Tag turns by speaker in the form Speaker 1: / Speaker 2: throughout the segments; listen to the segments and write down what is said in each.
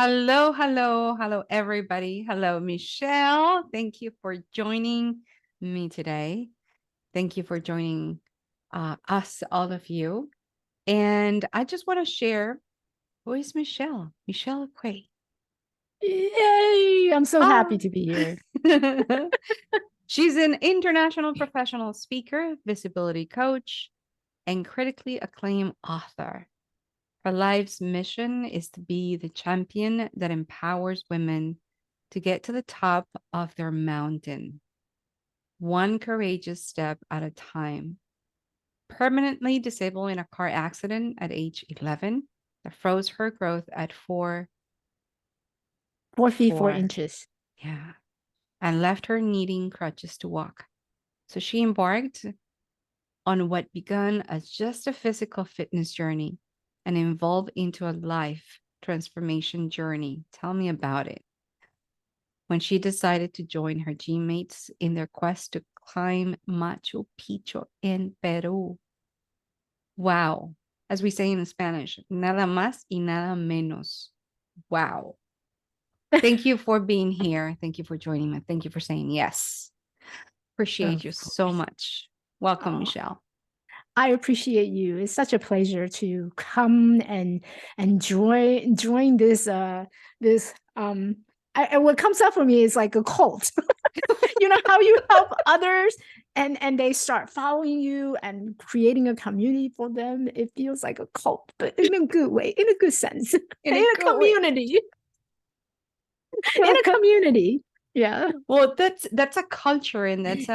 Speaker 1: Hello, hello, hello, everybody. Hello, Michelle. Thank you for joining me today. Thank you for joining us, all of you. And I just want to share who is Michelle? Michelle Quay.
Speaker 2: Yay! I'm so happy
Speaker 1: Oh,
Speaker 2: to be here.
Speaker 1: she's an international professional speaker, visibility coach, and critically acclaimed author. Her life's mission is to be the champion that empowers women to get to the top of their mountain, one courageous step at a time. Permanently disabled in a car accident at age 11 that froze her growth at
Speaker 2: 4 feet, four
Speaker 1: 4,
Speaker 2: inches.
Speaker 1: yeah, and left her needing crutches to walk. So she embarked on what began as just a physical fitness journey and evolved into a life transformation journey. Tell me about it. When she decided to join her gym mates in their quest to climb Machu Picchu in Peru. Wow. As we say in Spanish, nada más y nada menos. Wow. Thank you for being here. Thank you for joining me. Thank you for saying yes. Appreciate
Speaker 2: Of
Speaker 1: you so
Speaker 2: course.
Speaker 1: much. Welcome,
Speaker 2: Oh,
Speaker 1: Michelle.
Speaker 2: I appreciate you. It's such a pleasure to come and join this. What comes up for me is like a cult. You know how you help others and they start following you and creating a community for them. It feels like a cult, but in a good way, in a good sense, in
Speaker 1: In a
Speaker 2: a
Speaker 1: good way.
Speaker 2: community, in a community. Yeah.
Speaker 1: Well, that's a culture and that's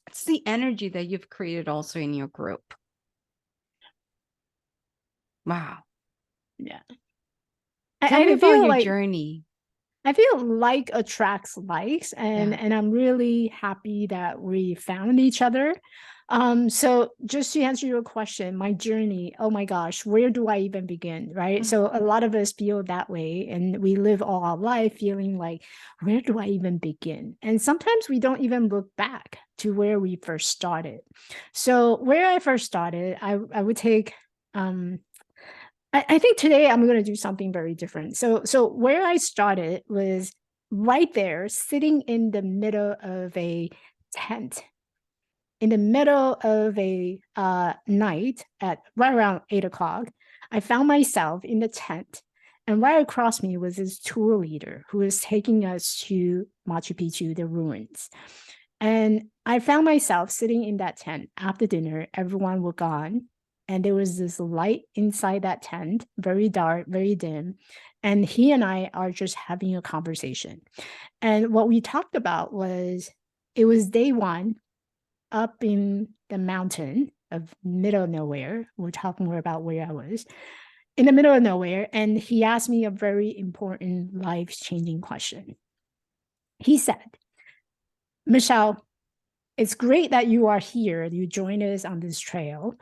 Speaker 1: it's the energy that you've created also in your group. Wow.
Speaker 2: Yeah.
Speaker 1: Tell me
Speaker 2: I
Speaker 1: about
Speaker 2: feel
Speaker 1: your
Speaker 2: like
Speaker 1: journey.
Speaker 2: I feel like attracts likes,
Speaker 1: Yeah.
Speaker 2: and I'm really happy that we found each other. So just to answer your question, my journey, oh my gosh, where do I even begin? Right. So a lot of us feel that way, and we live all our life feeling like, where do I even begin? And sometimes we don't even look back to where we first started. So where I first started, I would take I think today I'm going to do something very different. So where I started was right there, sitting in the middle of a tent, in the middle of a night at right around 8 o'clock. I found myself in the tent, and right across me was this tour leader who was taking us to Machu Picchu, the ruins. And I found myself sitting in that tent after dinner. Everyone were gone. And there was this light inside that tent, very dark, very dim. And he and I are just having a conversation. And what we talked about was it was day one up in the mountain of middle of nowhere. We're talking more about where I was in the middle of nowhere. And he asked me a very important life changing question. He said, Michelle, it's great that you are here. You joined us on this trail,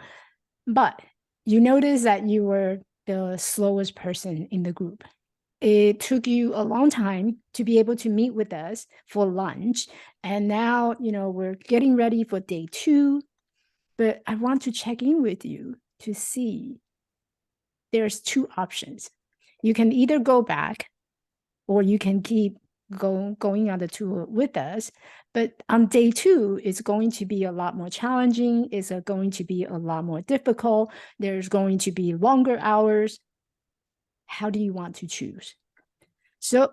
Speaker 2: but you notice that you were the slowest person in the group. It took you a long time to be able to meet with us for lunch. And now, we're getting ready for day two, but I want to check in with you to see there's two options. You can either go back or you can keep going on the tour with us. But on day two, it's going to be a lot more challenging. It's going to be a lot more difficult. There's going to be longer hours. How do you want to choose? So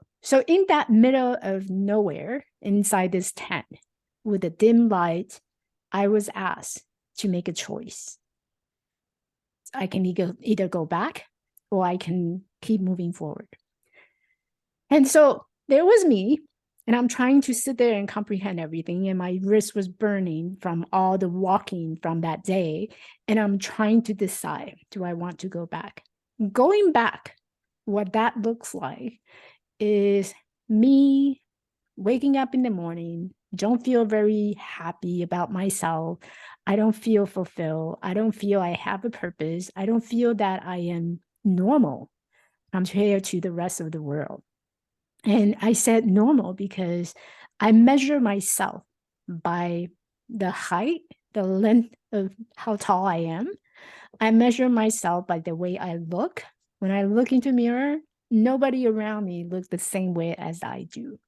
Speaker 2: in that middle of nowhere, inside this tent, with a dim light, I was asked to make a choice. I can either go back or I can keep moving forward. And so there was me, and I'm trying to sit there and comprehend everything. And my wrist was burning from all the walking from that day. And I'm trying to decide, do I want to go back? Going back, what that looks like is me waking up in the morning, don't feel very happy about myself. I don't feel fulfilled. I don't feel I have a purpose. I don't feel that I am normal compared to the rest of the world. And I said normal because I measure myself by the height, the length of how tall I am. I measure myself by the way I look. When I look into the mirror, nobody around me looks the same way as I do.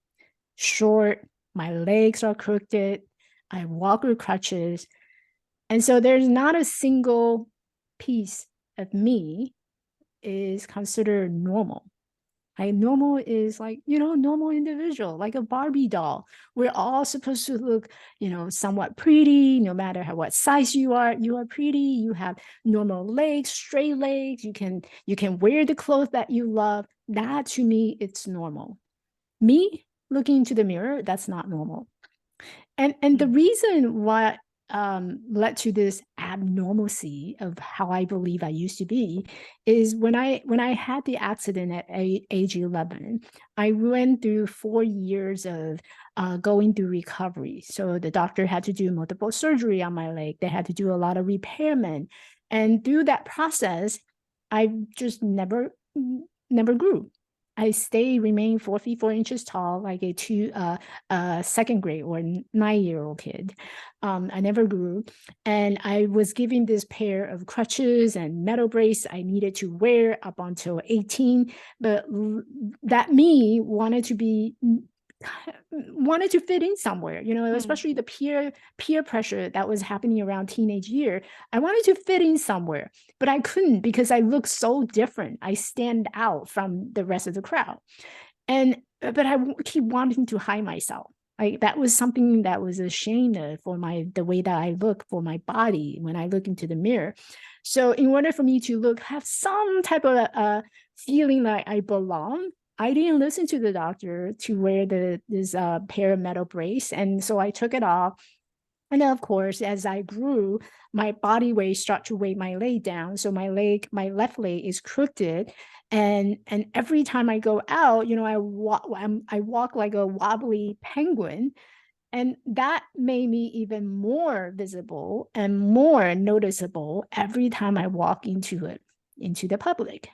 Speaker 2: Short, my legs are crooked, I walk with crutches. And so there's not a single piece of me is considered normal. Like normal is like, normal individual, like a Barbie doll. We're all supposed to look, somewhat pretty, no matter what size you are pretty. You have normal legs, straight legs. You can wear the clothes that you love. That to me, it's normal. Me looking into the mirror, that's not normal. And the reason why led to this abnormalcy of how I believe I used to be is when I had the accident at age 11, I went through 4 years of going through recovery. So the doctor had to do multiple surgery on my leg. They had to do a lot of repairment, and through that process, I just never grew. I remained 4 feet 4 inches tall, like a second grade or 9-year-old kid. I never grew, and I was given this pair of crutches and metal brace I needed to wear up until 18. But that me wanted to fit in somewhere, especially the peer pressure that was happening around teenage year. I wanted to fit in somewhere, but I couldn't because I look so different. I stand out from the rest of the crowd. But I keep wanting to hide myself. Like that was something that was a shame for the way that I look for my body when I look into the mirror. So in order for me to have some type of feeling like I belong, I didn't listen to the doctor to wear this pair of metal brace. And so I took it off. And then, of course, as I grew, my body weight started to weigh my leg down. So my left leg is crooked. And every time I go out, I walk like a wobbly penguin. And that made me even more visible and more noticeable every time I walk into the public.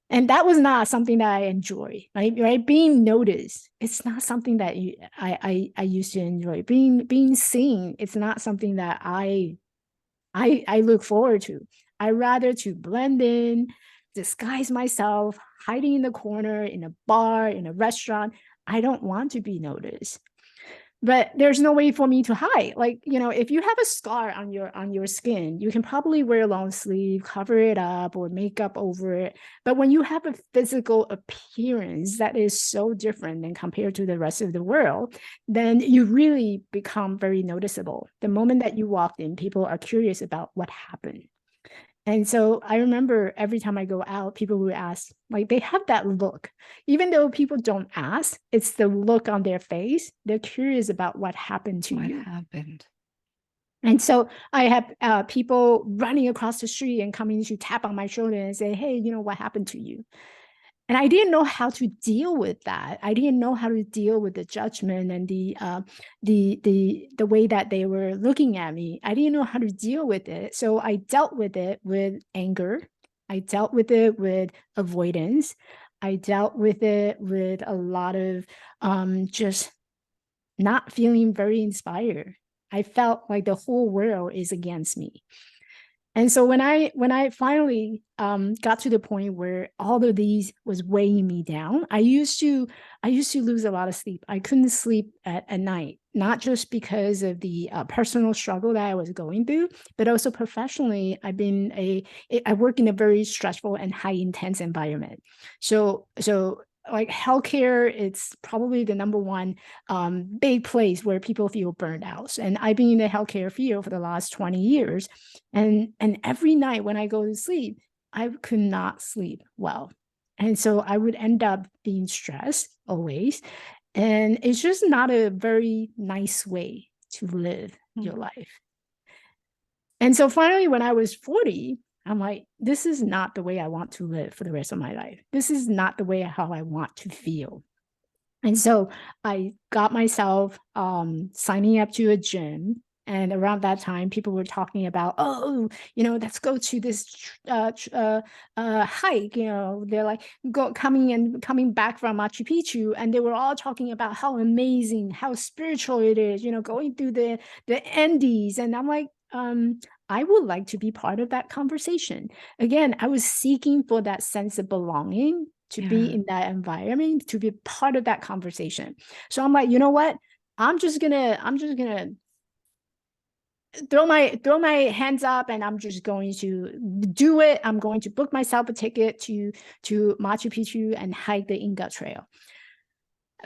Speaker 2: And that was not something that I enjoy, right? Being noticed, it's not something that I used to enjoy. Being seen, it's not something that I look forward to. I rather to blend in, disguise myself, hiding in the corner, in a bar, in a restaurant. I don't want to be noticed. But there's no way for me to hide. Like, if you have a scar on your skin, you can probably wear a long sleeve, cover it up, or makeup over it. But when you have a physical appearance that is so different than compared to the rest of the world, then you really become very noticeable. The moment that you walked in, people are curious about what happened. And so I remember every time I go out, people would ask, like they have that look. Even though people don't ask, it's the look on their face. They're curious about what happened to you.
Speaker 1: What happened?
Speaker 2: And so I have people running across the street and coming to tap on my shoulder and say, hey, what happened to you? And I didn't know how to deal with that. I didn't know how to deal with the judgment and the way that they were looking at me. I didn't know how to deal with it. So I dealt with it with anger. I dealt with it with avoidance. I dealt with it with a lot of just not feeling very inspired. I felt like the whole world is against me. And so when I finally got to the point where all of these was weighing me down, I used to lose a lot of sleep. I couldn't sleep at night, not just because of the personal struggle that I was going through, but also professionally. I work in a very stressful and high intense environment. So like healthcare, it's probably the number one big place where people feel burned out. And I've been in the healthcare field for the last 20 years. And every night when I go to sleep, I could not sleep well. And so I would end up being stressed always. And it's just not a very nice way to live your life. And so finally, when I was 40, I'm like, this is not the way I want to live for the rest of my life. This is not the way how I want to feel. And so I got myself signing up to a gym. And around that time, people were talking about, let's go to this hike. They're like coming back from Machu Picchu, and they were all talking about how amazing, how spiritual it is. Going through the Andes, and I'm like, I would like to be part of that conversation. Again, I was seeking for that sense of belonging, to be
Speaker 1: Yeah.
Speaker 2: in that environment, to be part of that conversation. So I'm like, you know what? I'm just gonna throw my hands up, and I'm just going to do it. I'm going to book myself a ticket to Machu Picchu and hike the Inca Trail.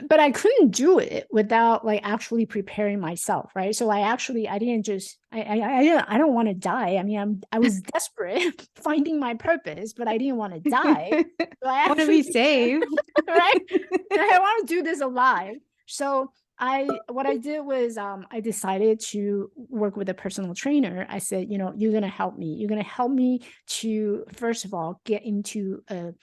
Speaker 2: But I couldn't do it without like actually preparing myself, right? So I didn't just I don't want to die. I mean, I was desperate finding my purpose, but I didn't want to die. So I
Speaker 1: Want to be
Speaker 2: actually
Speaker 1: saved.
Speaker 2: right? I want to do this alive. So what I did was I decided to work with a personal trainer. I said, you know, you're gonna help me. You're gonna help me to first of all get into a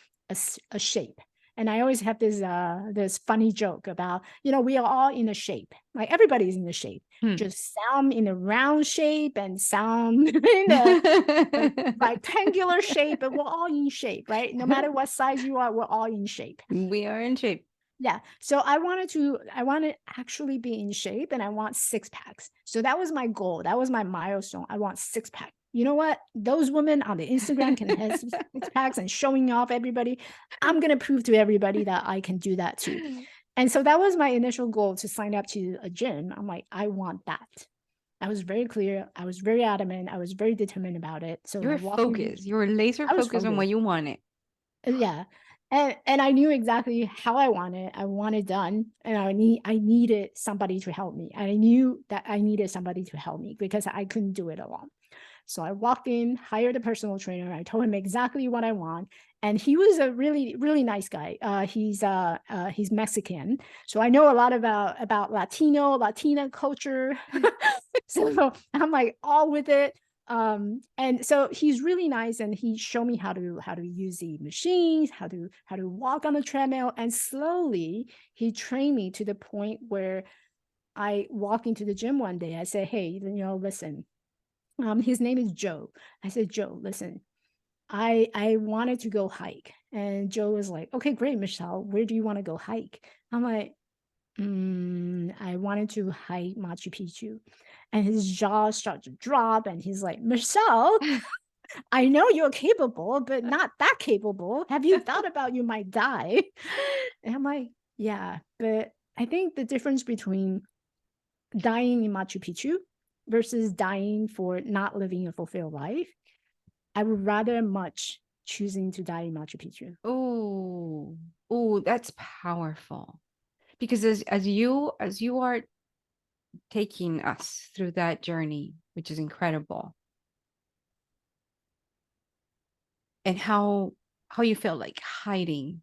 Speaker 2: shape. And I always have this funny joke about, you know, we are all in a shape. Like everybody's in a shape.
Speaker 1: Hmm.
Speaker 2: Just some in a round shape and some in a rectangular shape, but we're all in shape, right? No matter what size you are, we're all in shape.
Speaker 1: We are in shape.
Speaker 2: Yeah. So I wanted actually be in shape, and I want six packs. So that was my goal. That was my milestone. I want six pack. You know what? Those women on the Instagram can have six packs and showing off everybody. I'm gonna prove to everybody that I can do that too. And so that was my initial goal, to sign up to a gym. I'm like, I want that. I was very clear. I was very adamant. I was very determined about it. So
Speaker 1: You
Speaker 2: I
Speaker 1: were
Speaker 2: walked in.
Speaker 1: focused. You were laser
Speaker 2: I was
Speaker 1: focused on what
Speaker 2: focused.
Speaker 1: you wanted.
Speaker 2: Yeah. And I knew exactly how I wanted. I want it done, and I needed somebody to help me. I knew that I needed somebody to help me because I couldn't do it alone. So I walked in, hired a personal trainer. I told him exactly what I want, and he was a really really nice guy. He's Mexican, so I know a lot about Latina culture. So I'm like all with it. And so he's really nice, and he showed me how to use the machines, how to walk on the treadmill, and slowly he trained me to the point where I walked into the gym one day. I said, hey, you know, listen, his name is Joe. I said, Joe, listen, I wanted to go hike. And Joe was like, okay, great, Michelle, where do you want to go hike? I'm like, I wanted to hike Machu Picchu. And his jaw started to drop, and he's like, Michelle, I know you're capable, but not that capable. Have you thought about you might die? And I'm like, yeah, but I think the difference between dying in Machu Picchu versus dying for not living a fulfilled life, I would rather much choosing to die in Machu Picchu.
Speaker 1: Oh, oh, that's powerful. Because as you are taking us through that journey, which is incredible, and how you feel like hiding.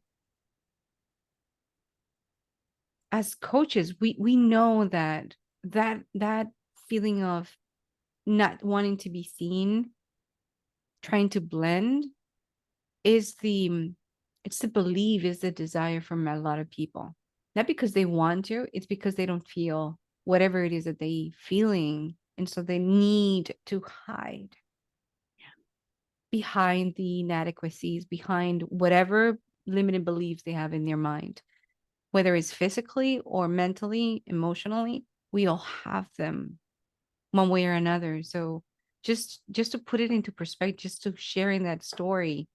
Speaker 1: As coaches, we know that feeling of not wanting to be seen, trying to blend is it's the belief, is the desire from a lot of people. Not because they want to, it's because they don't feel whatever it is that they feeling. And so they need to hide behind the inadequacies, behind whatever limited beliefs they have in their mind, whether it's physically or mentally, emotionally, we all have them one way or another. So just to put it into perspective, just to sharing that story,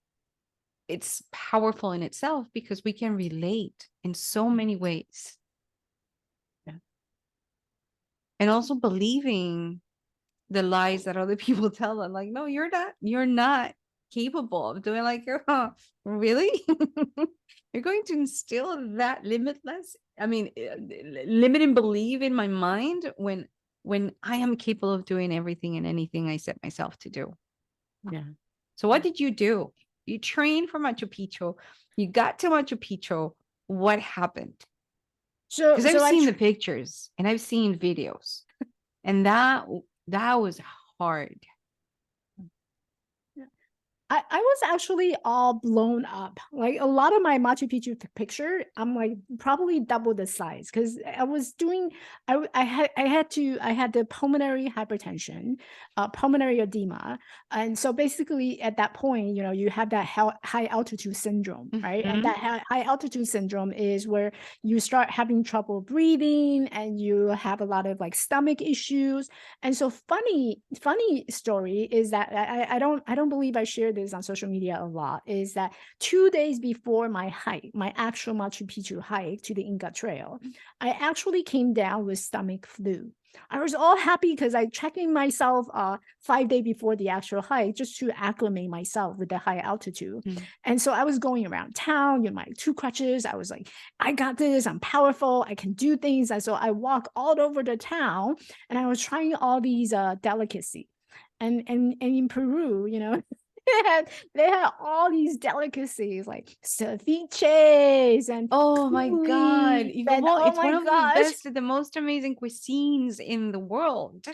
Speaker 1: it's powerful in itself because we can relate in so many ways.
Speaker 2: Yeah.
Speaker 1: And also believing the lies that other people tell them, like, no, you're not capable of doing, like, really? You're going to instill that limiting belief in my mind when I am capable of doing everything and anything I set myself to do.
Speaker 2: Yeah.
Speaker 1: So what did you do? You trained for Machu Picchu. You got to Machu Picchu. What happened?
Speaker 2: So
Speaker 1: Because I've
Speaker 2: so I
Speaker 1: seen
Speaker 2: tr-
Speaker 1: the pictures and I've seen videos, and that was hard.
Speaker 2: I was actually all blown up. Like a lot of my Machu Picchu picture, I'm like probably double the size because I was doing. I had the pulmonary hypertension, pulmonary edema, and so basically at that point, you know, you have that high altitude syndrome, right? And
Speaker 1: Mhm.
Speaker 2: that high altitude syndrome is where you start having trouble breathing and you have a lot of like stomach issues. And so funny story is that I don't believe I shared this on social media a lot, is that 2 days before my hike, my actual Machu Picchu hike to the Inca Trail, I actually came down with stomach flu. I was all happy because I checking myself 5 days before the actual hike just to acclimate myself with the high altitude.
Speaker 1: Mm.
Speaker 2: And so I was going around town with my two crutches. I was like, I got this, I'm powerful, I can do things. And so I walk all over the town and I was trying all these delicacy. And in Peru, you know, they had all these delicacies like ceviches and
Speaker 1: Oh my God.
Speaker 2: coulis, and
Speaker 1: Well,
Speaker 2: oh
Speaker 1: it's
Speaker 2: my
Speaker 1: one of the
Speaker 2: gosh,
Speaker 1: best, the most amazing cuisines in the world.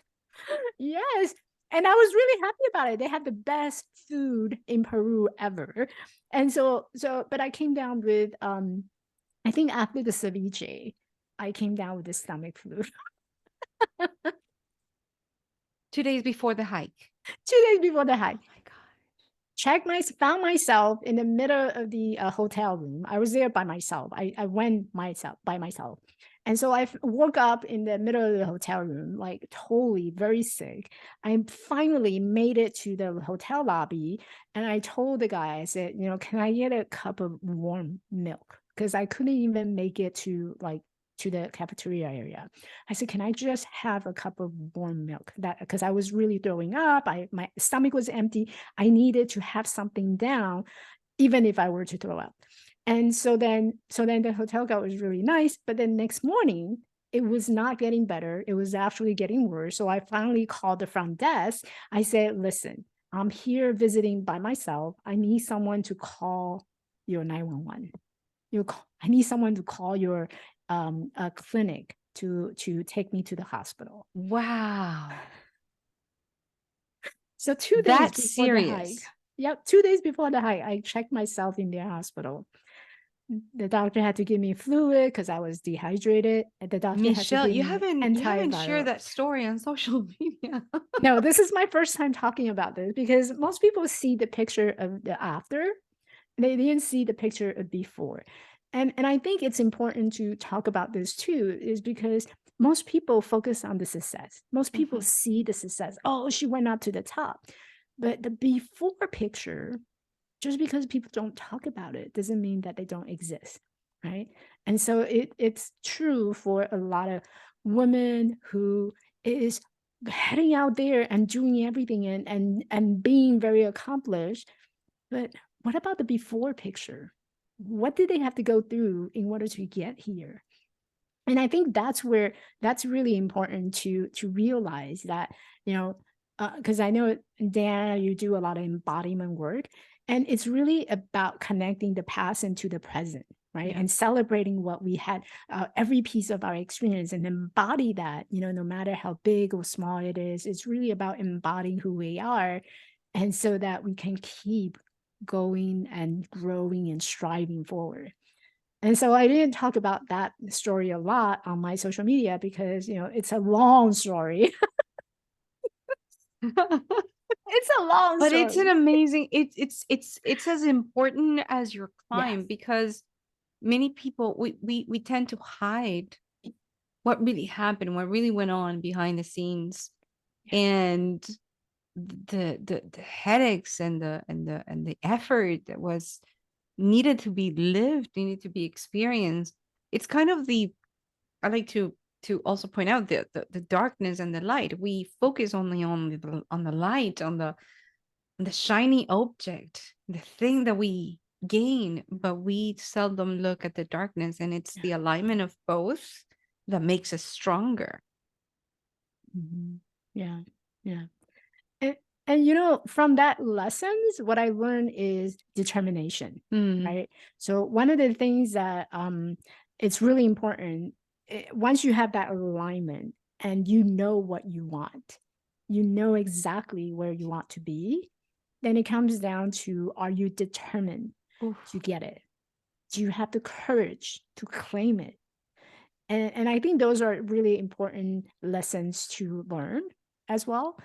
Speaker 2: yes. And I was really happy about it. They had the best food in Peru ever. And but I came down with I think after the ceviche, I came down with the stomach flu.
Speaker 1: 2 days before the hike.
Speaker 2: 2 days before the hike.
Speaker 1: Oh my God.
Speaker 2: Found myself in the middle of the hotel room. I was there by myself. I went myself by myself. And so I woke up in the middle of the hotel room, like totally very sick. I finally made it to the hotel lobby and I told the guy, I said, you know, can I get a cup of warm milk? Because I couldn't even make it to the cafeteria area. I said, "Can I just have a cup of warm milk?" That because I was really throwing up. My stomach was empty. I needed to have something down, even if I were to throw up. And so then the hotel guy was really nice. But then next morning, it was not getting better. It was actually getting worse. So I finally called the front desk. I said, "Listen, I'm here visiting by myself. I need someone to call your 911. I need someone to call your a clinic to take me to the hospital."
Speaker 1: Wow.
Speaker 2: So 2 days
Speaker 1: That's
Speaker 2: before the hike,
Speaker 1: serious.
Speaker 2: yep, 2 days before the hike, I checked myself in their hospital. The doctor had to give me fluid because I was dehydrated, and the doctor had to
Speaker 1: Michelle,
Speaker 2: give me
Speaker 1: you haven't shared
Speaker 2: antiviral.
Speaker 1: that story on social media.
Speaker 2: No, this is my first time talking about this because most people see the picture of the after, they didn't see the picture of before. And I think it's important to talk about this too, is because most people focus on the success. Most people
Speaker 1: Mhm.
Speaker 2: see the success. Oh, she went up to the top. But the before picture, just because people don't talk about it doesn't mean that they don't exist. Right. And so it's true for a lot of women who is heading out there and doing everything and being very accomplished, but what about the before picture? What did they have to go through in order to get here? And I think that's where that's really important to realize that, you know, because I know, Dan, you do a lot of embodiment work, and it's really about connecting the past into the present, right?
Speaker 1: Yeah.
Speaker 2: And celebrating what we had, every piece of our experience, and embody that, you know, no matter how big or small it is. It's really about embodying who we are, and so that we can keep going and growing and striving forward. And so I didn't talk about that story a lot on my social media because, you know, it's a long story. It's a long
Speaker 1: But it's an
Speaker 2: story.
Speaker 1: amazing, it's as important as your
Speaker 2: Yes.
Speaker 1: climb because many people we tend to hide what really happened, what really went on behind the scenes.
Speaker 2: Yeah.
Speaker 1: And the headaches and the effort that was needed to be lived, needed to be experienced. It's kind of the I like to also point out the darkness and the light. We focus only on the light, on the shiny object, the thing that we gain, but we seldom look at the darkness, and it's
Speaker 2: Yeah.
Speaker 1: the alignment of both that makes us stronger.
Speaker 2: Mhm. Yeah. Yeah. And, and you know, from that lessons, what I learned is determination,
Speaker 1: Mm,
Speaker 2: right? So one of the things that it's really important, once you have that alignment and you know what you want, you know exactly where you want to be, then it comes down to, are you determined to
Speaker 1: Oof.
Speaker 2: get it? Do you have the courage to claim it? And I think those are really important lessons to learn as well.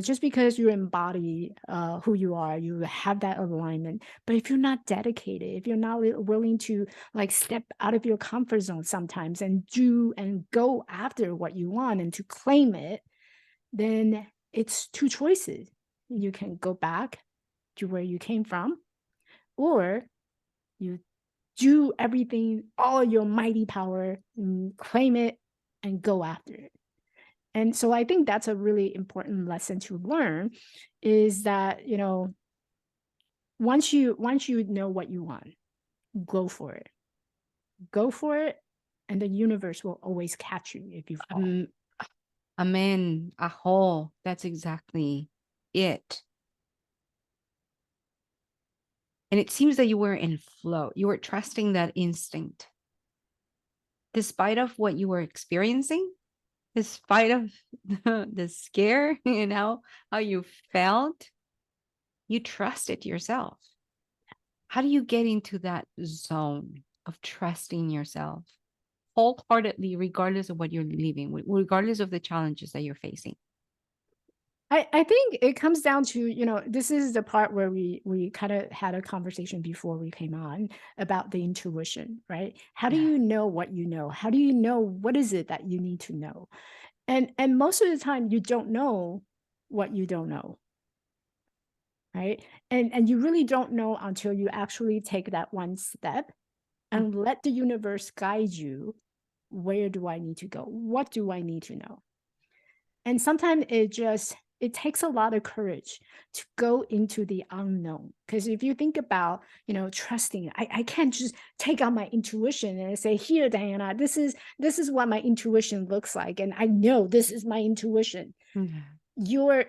Speaker 2: Just because you embody who you are, you have that alignment. But if you're not dedicated, if you're not willing to like step out of your comfort zone sometimes and do and go after what you want and to claim it, then it's two choices. You can go back to where you came from, or you do everything, all your mighty power, and claim it and go after it. And so I think that's a really important lesson to learn, is that, once you know what you want, go for it. Go for it, and the universe will always catch you if you fall.
Speaker 1: Um, Amen. Aho. That's exactly it. And it seems that you were in flow. You were trusting that instinct. Despite of what you were experiencing, despite of the scare, how you felt, you trusted yourself. How do you get into that zone of trusting yourself wholeheartedly, regardless of what you're living with, regardless of the challenges that you're facing?
Speaker 2: I think it comes down to, this is the part where we kind of had a conversation before we came on about the intuition, right? How do
Speaker 1: Yeah.
Speaker 2: you know what you know? How do you know what is it that you need to know? And most of the time you don't know what you don't know, right? And you really don't know until you actually take that one step
Speaker 1: Mm.
Speaker 2: and let the universe guide you. Where do I need to go? What do I need to know? And sometimes it takes a lot of courage to go into the unknown. Because if you think about, trusting, I can't just take out my intuition and say, here, Diana, this is what my intuition looks like. And I know this is my intuition.
Speaker 1: Yeah.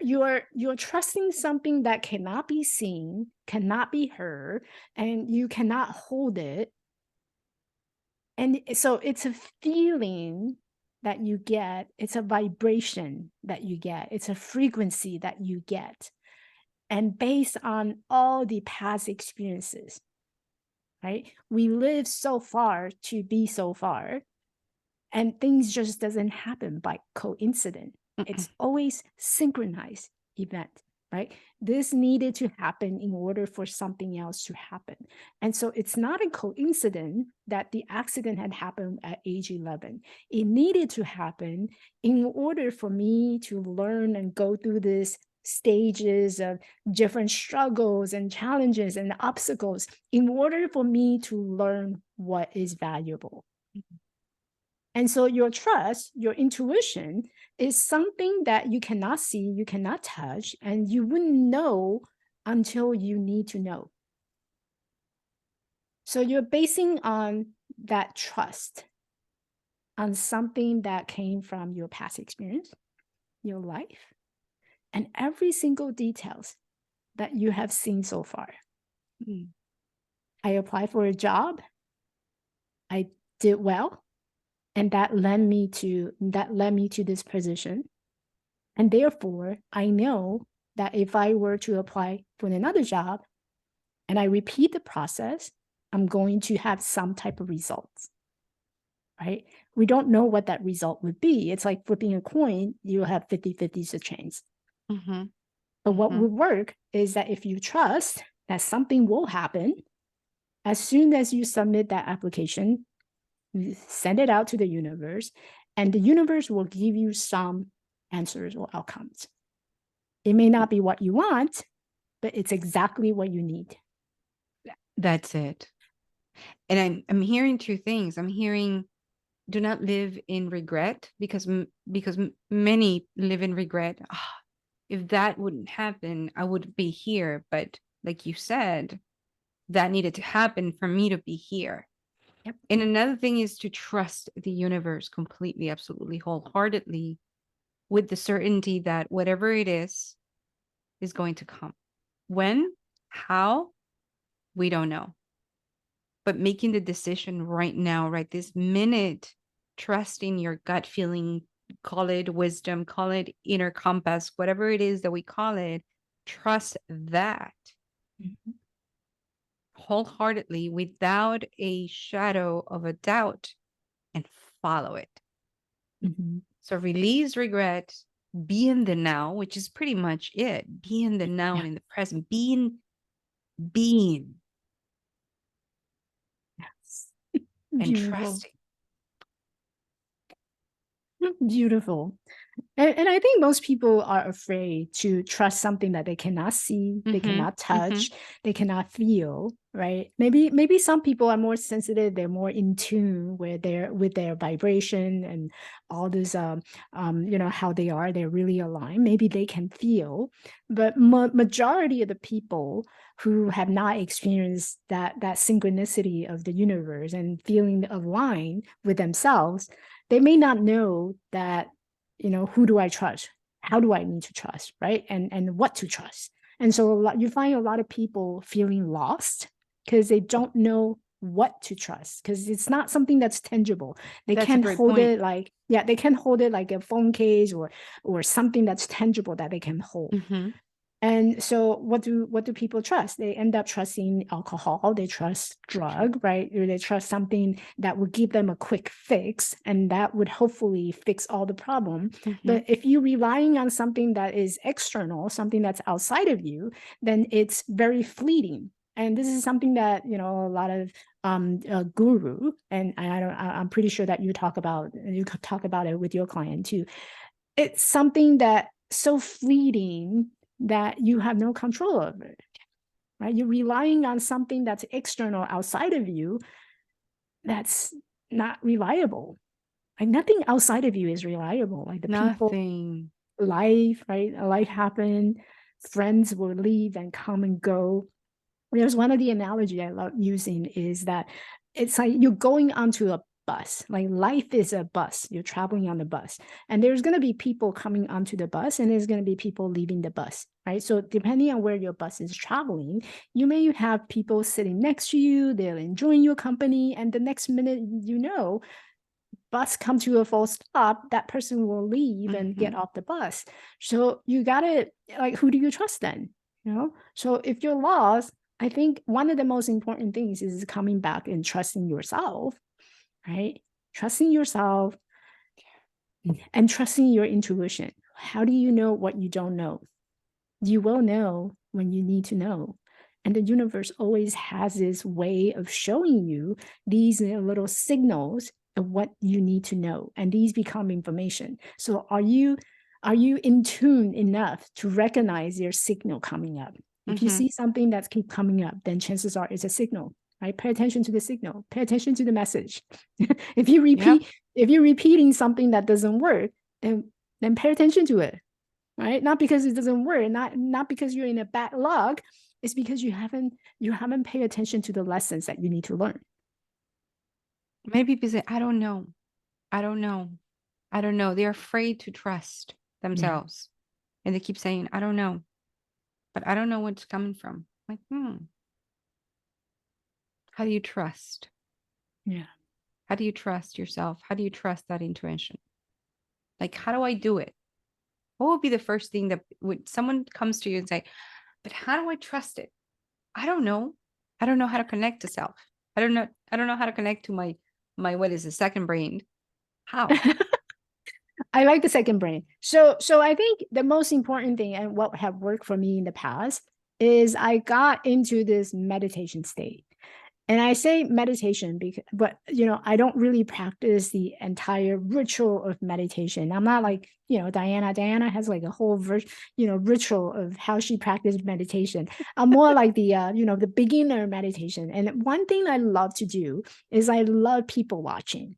Speaker 2: You're trusting something that cannot be seen, cannot be heard, and you cannot hold it. And so it's a feeling that you get, it's a vibration that you get, it's a frequency that you get. And based on all the past experiences, right? We live so far to be so far, and things just doesn't happen by coincidence.
Speaker 1: Mm-mm.
Speaker 2: It's always synchronized event, right? This needed to happen in order for something else to happen. And so it's not a coincidence that the accident had happened at age 11. It needed to happen in order for me to learn and go through this stages of different struggles and challenges and obstacles in order for me to learn what is valuable. And so your trust, your intuition is something that you cannot see, you cannot touch, and you wouldn't know until you need to know. So you're basing on that trust on something that came from your past experience, your life, and every single details that you have seen so far.
Speaker 1: Mm.
Speaker 2: I applied for a job, I did well, and that led me to this position. And therefore, I know that if I were to apply for another job and I repeat the process, I'm going to have some type of results, right? We don't know what that result would be. It's like flipping a coin, you have 50-50 a chance.
Speaker 1: Mm-hmm.
Speaker 2: But what
Speaker 1: Mm-hmm.
Speaker 2: would work is that if you trust that something will happen, as soon as you submit that application, you send it out to the universe, and the universe will give you some answers or outcomes. It may not be what you want, but it's exactly what you need.
Speaker 1: That's it. And I'm hearing two things. I'm hearing, do not live in regret, because many live in regret. Ah, if that wouldn't happen, I would be here. But like you said, that needed to happen for me to be here.
Speaker 2: Yep.
Speaker 1: And another thing is to trust the universe completely, absolutely, wholeheartedly, with the certainty that whatever it is going to come. When, how, we don't know. But making the decision right now, right this minute, trusting your gut feeling, call it wisdom, call it inner compass, whatever it is that we call it, trust that
Speaker 2: Mhm.
Speaker 1: wholeheartedly without a shadow of a doubt and follow it.
Speaker 2: Mhm.
Speaker 1: So release regret, be in the now, which is pretty much it. Be in the now
Speaker 2: Yeah.
Speaker 1: and in the present. Being
Speaker 2: Yes.
Speaker 1: and
Speaker 2: Beautiful.
Speaker 1: trusting.
Speaker 2: Beautiful. And I think most people are afraid to trust something that they cannot see, they
Speaker 1: Mm-hmm.
Speaker 2: cannot
Speaker 1: Mm-hmm.
Speaker 2: touch, they cannot feel, right? Maybe some people are more sensitive, they're more in tune with their vibration and all this how they are, they're really aligned. Maybe they can feel, but majority of the people who have not experienced that synchronicity of the universe and feeling aligned with themselves, they may not know that, who do I trust? How do I need to trust, right? And what to trust. And so you find a lot of people feeling lost because they don't know what to trust, because it's not something that's tangible. They
Speaker 1: That's a
Speaker 2: can't
Speaker 1: great
Speaker 2: hold
Speaker 1: point.
Speaker 2: it like, yeah, they can't hold it like a phone case or something that's tangible that they can hold.
Speaker 1: Mm-hmm.
Speaker 2: And so what do people trust? They end up trusting alcohol, they trust drug, right? Or they trust something that would give them a quick fix and that would hopefully fix all the problem.
Speaker 1: Mm-hmm.
Speaker 2: But if you're relying on something that is external, something that's outside of you, then it's very fleeting. And this is something that, a lot of guru, and I'm pretty sure that you talk about it with your client too. It's something that so fleeting that you have no control over it, right? You're relying on something that's external outside of you that's not reliable. Like nothing outside of you is reliable. Like the people,
Speaker 1: Nothing.
Speaker 2: life, right? Life happen, friends will leave and come and go. There's one of the analogy I love using is that it's like you're going onto a bus. Like life is a bus. You're traveling on the bus, and there's going to be people coming onto the bus, and there's going to be people leaving the bus, right? So depending on where your bus is traveling, you may have people sitting next to you. They're enjoying your company, and the next minute, bus come to a full stop, that person will leave and
Speaker 1: Mm-hmm.
Speaker 2: get off the bus. So you gotta, like, who do you trust then? So if you're lost, I think one of the most important things is coming back and trusting yourself, right? Trusting yourself and trusting your intuition. How do you know what you don't know? You will know when you need to know. And the universe always has this way of showing you these little signals of what you need to know. And these become information. So are you in tune enough to recognize your signal coming up? If you
Speaker 1: Mm-hmm.
Speaker 2: see something that keep coming up, then chances are it's a signal, right? Pay attention to the signal, pay attention to the message. if you
Speaker 1: Yep.
Speaker 2: repeat, if you're repeating something that doesn't work, then pay attention to it, right? Not because it doesn't work, not because you're in a bad luck. It's because you haven't paid attention to the lessons that you need to learn.
Speaker 1: Maybe because I don't know. I don't know. I don't know. They're afraid to trust
Speaker 2: Yeah,
Speaker 1: themselves. And they keep saying, I don't know, but I don't know where it's coming from. Like, how do you trust?
Speaker 2: yeah.
Speaker 1: How do you trust yourself? How do you trust that intuition? Like, how do I do it? What would be the first thing that when someone comes to you and say, but how do I trust it? I don't know. I don't know how to connect to self. I don't know how to connect to my what is the second brain? How?
Speaker 2: I like the second brain. So I think the most important thing and what have worked for me in the past is I got into this meditation state. And I say meditation because, but I don't really practice the entire ritual of meditation. I'm not like, Diana. Diana has like a whole ritual of how she practiced meditation. I'm more like the beginner meditation. And one thing I love to do is I love people watching.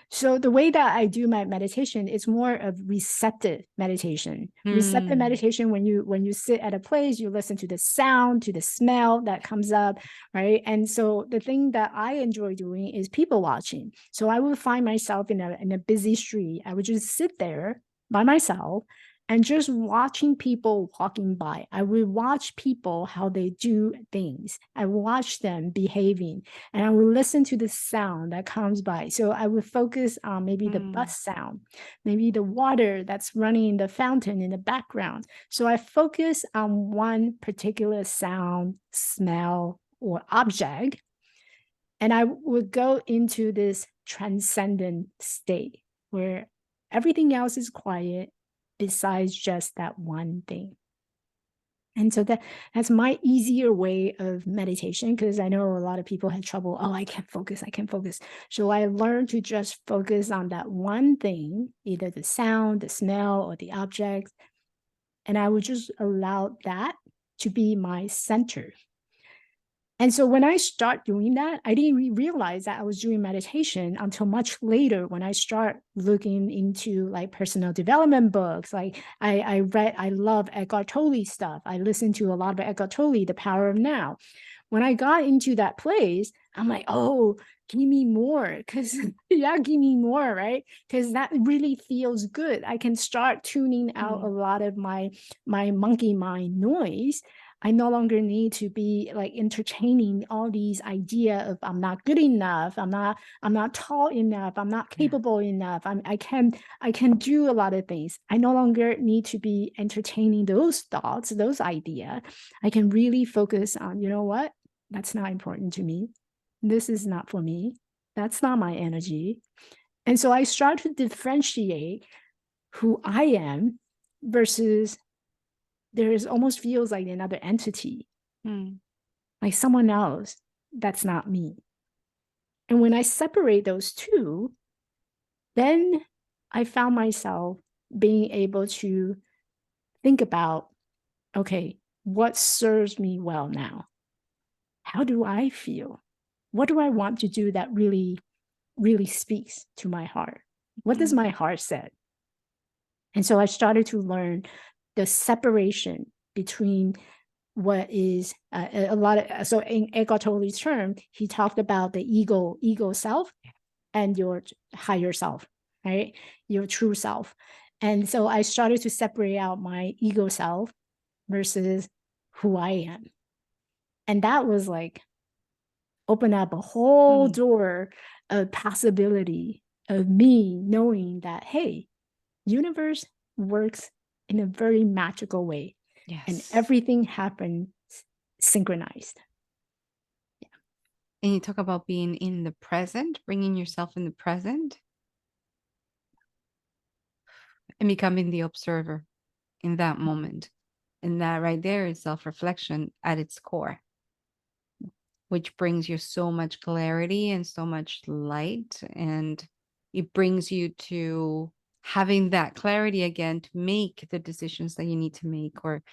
Speaker 2: So the way that I do my meditation is more of receptive meditation. Receptive
Speaker 1: Hmm.
Speaker 2: meditation, when you sit at a place, you listen to the sound, to the smell that comes up, right? And so the thing that I enjoy doing is people watching. So I would find myself in a busy street. I would just sit there by myself and just watching people walking by. I would watch people, how they do things. I watch them behaving, and I would listen to the sound that comes by. So I would focus on maybe the
Speaker 1: Mm.
Speaker 2: bus sound, maybe the water that's running in the fountain in the background. So I focus on one particular sound, smell, or object, and I would go into this transcendent state where everything else is quiet besides just that one thing. And so that's my easier way of meditation, because I know a lot of people had trouble. Oh, I can't focus. I can't focus. So I learned to just focus on that one thing, either the sound, the smell, or the object. And I would just allow that to be my center. And so when I start doing that, I didn't realize that I was doing meditation until much later, when I start looking into like personal development books. Like I love Eckhart Tolle stuff. I listen to a lot of Eckhart Tolle, The Power of Now. When I got into that place, I'm like, oh, give me more. Because yeah, give me more, right? Because that really feels good. I can start tuning out a lot of my monkey mind noise. I no longer need to be like entertaining all these idea of I'm not good enough, I'm not tall enough, I'm not
Speaker 1: Yeah.
Speaker 2: capable enough, I can do a lot of things. I no longer need to be entertaining those thoughts, those ideas. I can really focus on, you know what? That's not important to me. This is not for me. That's not my energy. And so I start to differentiate who I am versus there's almost feels like another entity,
Speaker 1: Mm.
Speaker 2: like someone else that's not me. And when I separate those two, then I found myself being able to think about, okay, what serves me well now? How do I feel? What do I want to do that really, really speaks to my heart? What does
Speaker 1: Mm.
Speaker 2: my heart say? And so I started to learn the separation between what is a lot of, so in Eckhart Tolle's term, he talked about the ego self and your higher self, right? Your true self. And so I started to separate out my ego self versus who I am. And that was like open up a whole
Speaker 1: Mm.
Speaker 2: door of possibility of me knowing that, hey, universe works in a very magical way, and
Speaker 1: Yes.
Speaker 2: everything happens synchronized.
Speaker 1: And you talk about being in the present, bringing yourself in the present and becoming the observer in that moment. And that right there is self reflection at its core, which brings you so much clarity and so much light. And it brings you to having that clarity again to make the decisions that you need to make, or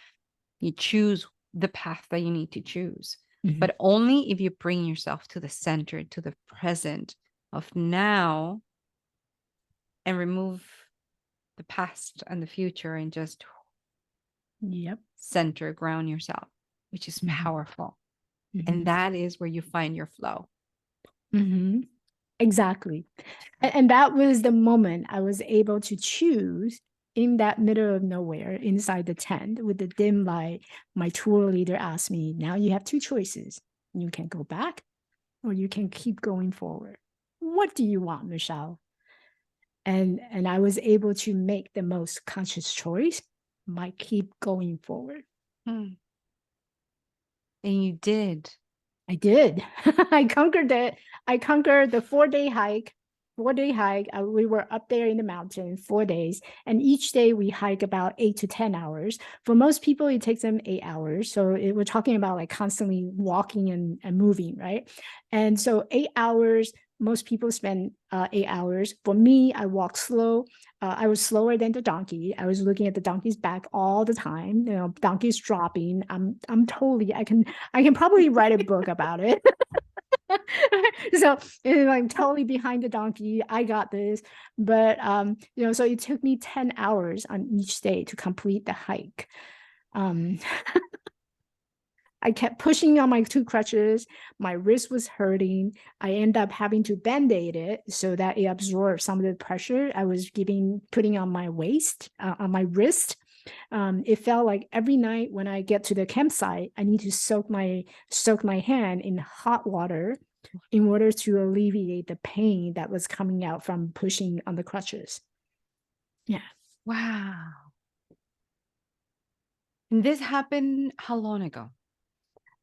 Speaker 1: you choose the path that you need to choose.
Speaker 2: Mhm.
Speaker 1: But only if you bring yourself to the center, to the present of now, and remove the past and the future and just
Speaker 2: Yep.
Speaker 1: center, ground yourself, which is
Speaker 2: Mhm.
Speaker 1: powerful. And
Speaker 2: Mhm.
Speaker 1: that is where you find your flow.
Speaker 2: Mhm. Exactly. And that was the moment I was able to choose in that middle of nowhere inside the tent with the dim light. My tour leader asked me, now you have two choices. You can go back or you can keep going forward. What do you want, Michelle? And I was able to make the most conscious choice by keep going forward.
Speaker 1: Hmm. And you did.
Speaker 2: I did. I conquered it. I conquered the 4-day hike. 4-day hike. We were up there in the mountain 4 days, and each day we hike about 8 to 10 hours. For most people, it takes them 8 hours. So we're talking about like constantly walking and moving, right? And so 8 hours. Most people spend 8 hours. For me, I walk slow. I was slower than the donkey. I was looking at the donkey's back all the time. You know, donkey's dropping. I'm totally. I can probably write a book about it. So I'm totally behind the donkey. I got this. But you know, so it took me 10 hours on each day to complete the hike. Um, I kept pushing on my 2 crutches. My wrist was hurting. I end up having to band-aid it so that it absorbed some of the pressure I was putting on my waist, on my wrist. It felt like every night when I get to the campsite, I need to soak my hand in hot water in order to alleviate the pain that was coming out from pushing on the crutches. Yeah.
Speaker 1: Wow. And this happened how long ago?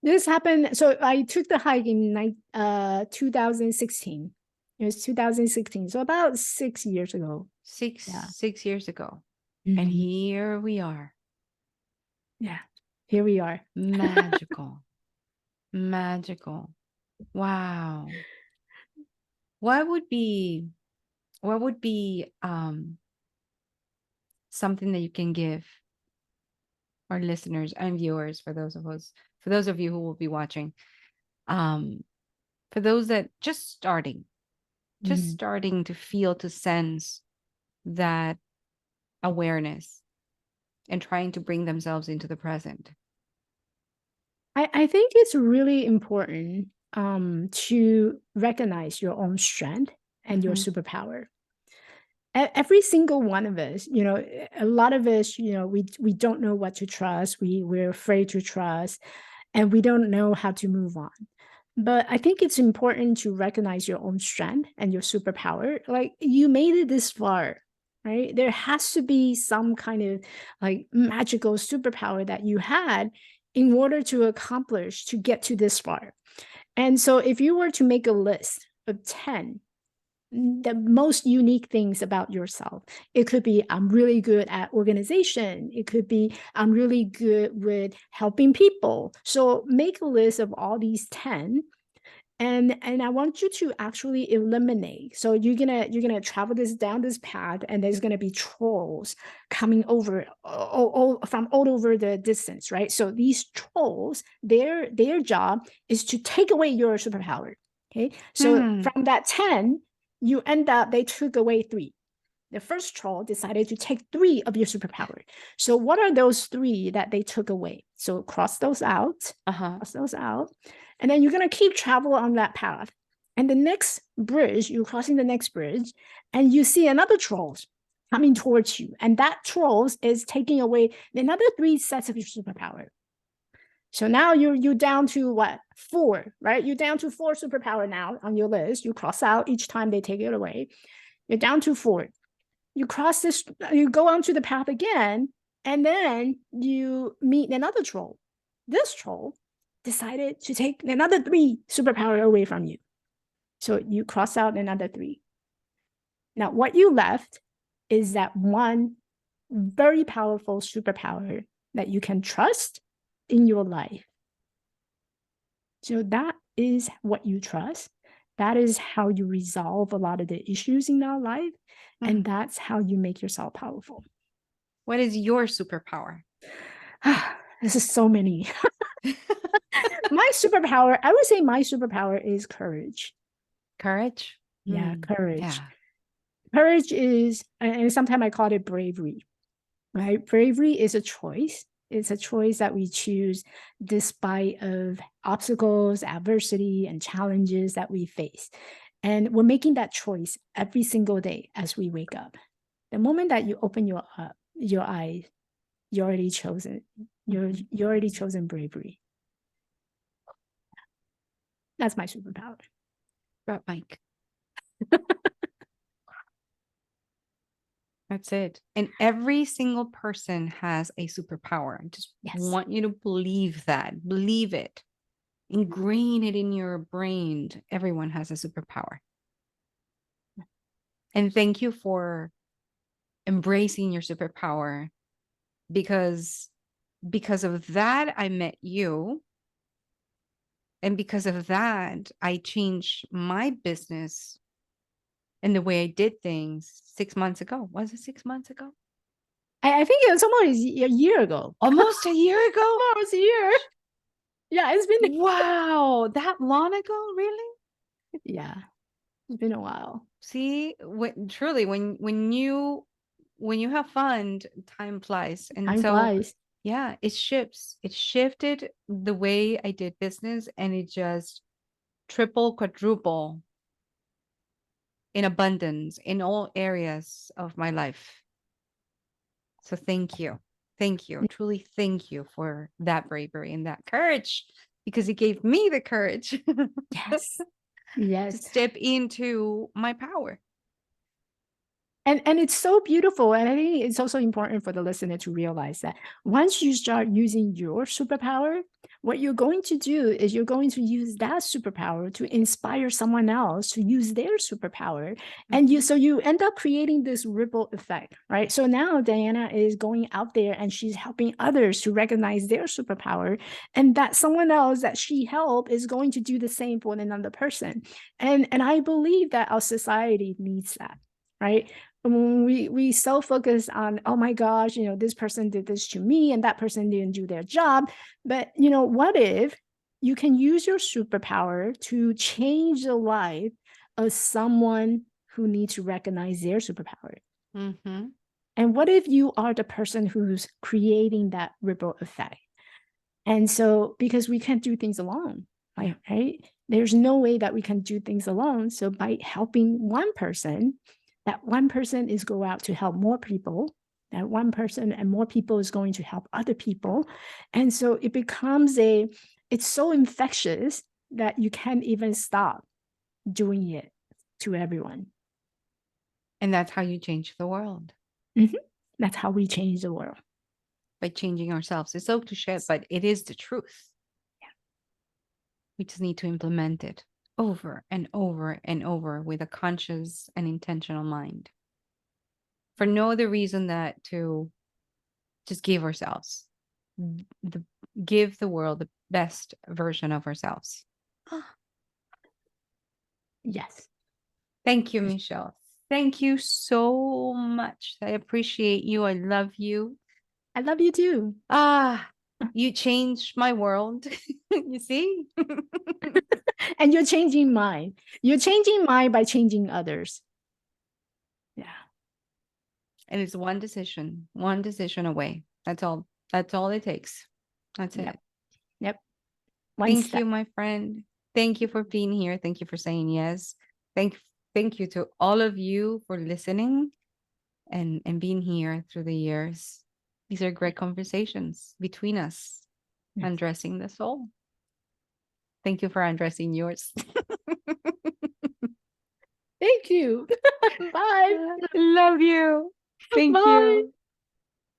Speaker 2: This happened. So I took the hike in 2016. It was 2016. So about 6 years ago. Yeah.
Speaker 1: 6 years ago. And
Speaker 2: Mhm.
Speaker 1: here we are.
Speaker 2: Yeah. Here we are.
Speaker 1: Magical. Magical. Wow. What would be something that you can give our listeners and viewers, for those of you who will be watching, for those that just starting
Speaker 2: Mhm.
Speaker 1: to feel, to sense that awareness and trying to bring themselves into the present?
Speaker 2: I think it's really important to recognize your own strength and your
Speaker 1: Mhm.
Speaker 2: superpower. Every single one of us, a lot of us, we don't know what to trust. We're afraid to trust, and we don't know how to move on. But I think it's important to recognize your own strength and your superpower. Like, you made it this far, right? There has to be some kind of like magical superpower that you had in order to accomplish to get to this far. And so if you were to make a list of 10 the most unique things about yourself. It could be I'm really good at organization. It could be I'm really good with helping people. So make a list of all these 10 and I want you to actually eliminate. So you're gonna travel this down this path, and there's gonna be trolls coming over from all over the distance, right? So these trolls, their job is to take away your superpower. Okay, so
Speaker 1: Hmm.
Speaker 2: from that 10, you end up they took away 3. The first troll decided to take 3 of your superpower. So what are those 3 that they took away? So
Speaker 1: Uh-huh.
Speaker 2: cross those out, and then you're gonna keep travel on that path. And the next bridge, you're crossing the next bridge, and you see another trolls coming towards you, and that trolls is taking away another 3 sets of your superpower. So now you're down to what? 4, right? You're down to 4 superpower now on your list. You cross out each time they take it away. You're down to 4. You go onto the path again, and then you meet another troll. This troll decided to take another 3 superpower away from you. So you cross out another 3. Now, what you left is that one very powerful superpower that you can trust in your life. So that is what you trust. That is how you resolve a lot of the issues in our life.
Speaker 1: Hmm.
Speaker 2: And that's how you make yourself powerful.
Speaker 1: What is your superpower?
Speaker 2: This is so many. My superpower, I would say my superpower is courage.
Speaker 1: Courage?
Speaker 2: Yeah,
Speaker 1: Hmm.
Speaker 2: courage.
Speaker 1: Yeah.
Speaker 2: Courage is, and sometimes I call it bravery, right? Bravery is a choice. It's a choice that we choose despite of obstacles, adversity, and challenges that we face. And we're making that choice every single day as we wake up. The moment that you open your eyes, you already chosen.
Speaker 1: Mhm.
Speaker 2: You already chosen bravery. That's my superpower.
Speaker 1: Drop mic. That's it. And every single person has a superpower. I just
Speaker 2: Yes.
Speaker 1: want you to believe that. Believe it. Ingrain it in your brain. Everyone has a superpower. And thank you for embracing your superpower, because of that I met you, and because of that I changed my business and the way I did things 6 months ago. Was it 6 months ago?
Speaker 2: I think it was almost a year ago.
Speaker 1: Almost a year ago?
Speaker 2: Almost a year. Yeah, it's been
Speaker 1: Wow, that long ago, really?
Speaker 2: yeah, it's been a while.
Speaker 1: See, truly, when you have fun, time flies. And
Speaker 2: Time
Speaker 1: so,
Speaker 2: flies.
Speaker 1: Yeah, it shifts. It shifted the way I did business, and it just triple, quadruple in abundance in all areas of my life. So thank you. Thank you. Truly thank you for that bravery and that courage, because it gave me the courage
Speaker 2: Yes.
Speaker 1: to
Speaker 2: Yes.
Speaker 1: step into my power.
Speaker 2: And it's so beautiful. And I think it's also important for the listener to realize that once you start using your superpower, what you're going to do is you're going to use that superpower to inspire someone else to use their superpower. And
Speaker 1: Mhm.
Speaker 2: so you end up creating this ripple effect, right? So now Diana is going out there and she's helping others to recognize their superpower, and that someone else that she helped is going to do the same for another person. And I believe that our society needs that, right? When we so focus on, oh my gosh, this person did this to me and that person didn't do their job. But what if you can use your superpower to change the life of someone who needs to recognize their superpower?
Speaker 1: Mhm.
Speaker 2: And what if you are the person who's creating that ripple effect? And so, because we can't do things alone,
Speaker 1: Yeah.
Speaker 2: right? There's no way that we can do things alone. So by helping one person, that one person is go out to help more people. That one person and more people is going to help other people. And so it becomes it's so infectious that you can't even stop doing it to everyone.
Speaker 1: And that's how you change the world,
Speaker 2: Mhm. That's how we change the world.
Speaker 1: by changing ourselves. It's so cliche, but it is the truth. We just need to implement it over and over and over with a conscious and intentional mind, for no other reason that to just give ourselves the give the world the best version of ourselves.
Speaker 2: Yes.
Speaker 1: Thank you, Michelle. Thank you so much. I appreciate you. I love you.
Speaker 2: I love you too.
Speaker 1: Ah, you changed my world. You see?
Speaker 2: And you're changing mine. You're changing mine by changing others. Yeah.
Speaker 1: And it's one decision away. That's all. That's all it takes. That's
Speaker 2: Yep.
Speaker 1: it.
Speaker 2: Yep. One
Speaker 1: Thank
Speaker 2: step.
Speaker 1: you, my friend. Thank you for being here. Thank you for saying yes. Thank thank you to all of you for listening and being here through the years. These are great conversations between us,
Speaker 2: Yes.
Speaker 1: undressing the soul. Thank you for undressing yours.
Speaker 2: Thank you. Bye.
Speaker 1: Love you. Thank
Speaker 2: Bye.
Speaker 1: you.